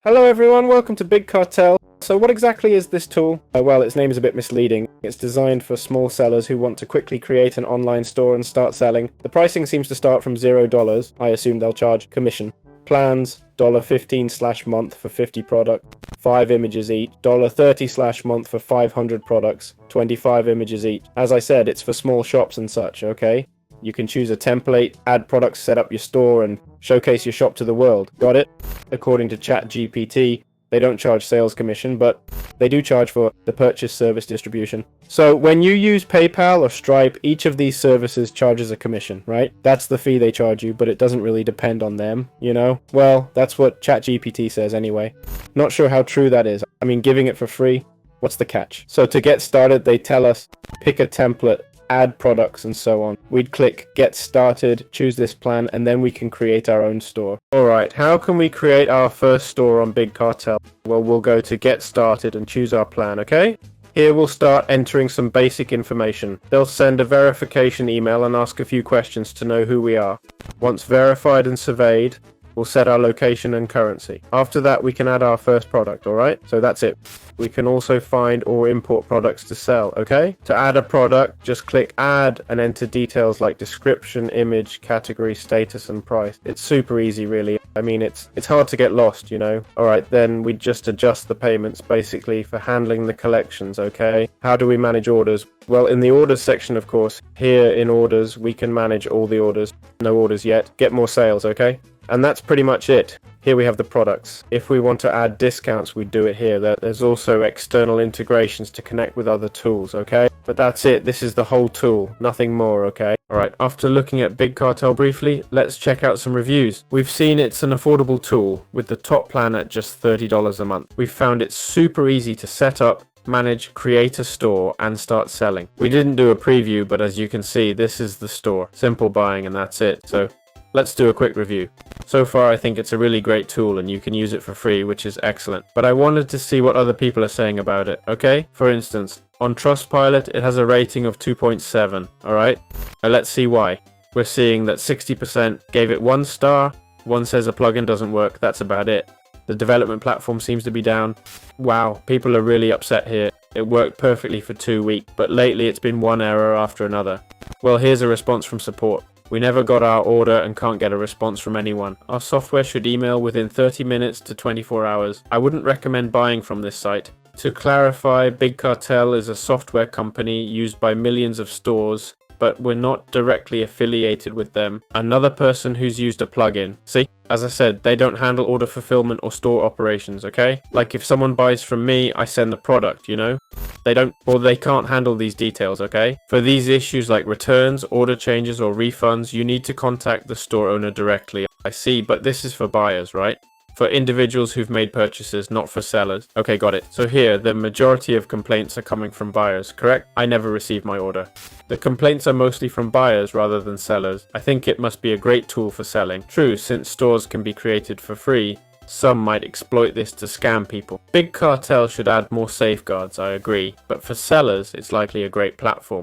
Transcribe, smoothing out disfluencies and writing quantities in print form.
Hello everyone, welcome to Big Cartel. So what exactly is this tool? Well, its name is a bit misleading. It's designed for small sellers who want to quickly create an online store and start selling. The pricing seems to start from $0. I assume they'll charge commission. Plans, $15/month for 50 products, 5 images each, $30/month for 500 products, 25 images each. As I said, it's for small shops and such, okay? You can choose a template, add products, set up your store, and showcase your shop to the world. Got it? According to ChatGPT, they don't charge sales commission, but they do charge for the purchase service distribution. So when you use PayPal or Stripe, each of these services charges a commission, right? That's the fee they charge you, but it doesn't really depend on them, you know? Well, that's what ChatGPT says anyway. Not sure how true that is. I mean, giving it for free, what's the catch? So to get started, they tell us, pick a template, add products, and so on. We'd click get started, choose this plan, and then we can create our own store. Alright, how can we create our first store on Big Cartel? Well, we'll go to get started and choose our plan, okay? Here we'll start entering some basic information. They'll send a verification email and ask a few questions to know who we are. Once verified and surveyed, we'll set our location and currency. After that, we can add our first product, alright? So that's it. We can also find or import products to sell, okay? To add a product, just click add and enter details like description, image, category, status, and price. It's super easy, really. I mean, it's hard to get lost, you know? Alright, then we just adjust the payments, basically, for handling the collections, okay? How do we manage orders? Well, in the orders section, of course, here in orders, we can manage all the orders. No orders yet. Get more sales, okay? And that's pretty much it. Here we have the products. If we want to add discounts, we do it here. There's also external integrations to connect with other tools, okay? But that's it. This is the whole tool. Nothing more, okay? Alright, after looking at Big Cartel briefly, let's check out some reviews. We've seen it's an affordable tool with the top plan at just $30 a month. We've found it super easy to set up, manage, create a store, and start selling. We didn't do a preview, but as you can see, this is the store. Simple buying and that's it. So let's do a quick review. So far, I think it's a really great tool and you can use it for free, which is excellent. But I wanted to see what other people are saying about it, okay? For instance, on Trustpilot, it has a rating of 2.7, alright? Now let's see why. We're seeing that 60% gave it 1 star, 1 says a plugin doesn't work, that's about it. The development platform seems to be down. Wow, people are really upset here. It worked perfectly for 2 weeks, but lately it's been one error after another. Well, here's a response from support. We never got our order and can't get a response from anyone. Our software should email within 30 minutes to 24 hours. I wouldn't recommend buying from this site. To clarify, Big Cartel is a software company used by millions of stores, but we're not directly affiliated with them. Another person who's used a plugin. See? As I said, they don't handle order fulfillment or store operations, okay? Like if someone buys from me, I send the product, you know? They can't handle these details, okay? For these issues like returns, order changes, or refunds, you need to contact the store owner directly. I see, but this is for buyers, right? For individuals who've made purchases, not for sellers. Okay, got it. So here, the majority of complaints are coming from buyers, correct? I never received my order. The complaints are mostly from buyers rather than sellers. I think it must be a great tool for selling. True, since stores can be created for free, some might exploit this to scam people. Big Cartel should add more safeguards, I agree, but for sellers, it's likely a great platform.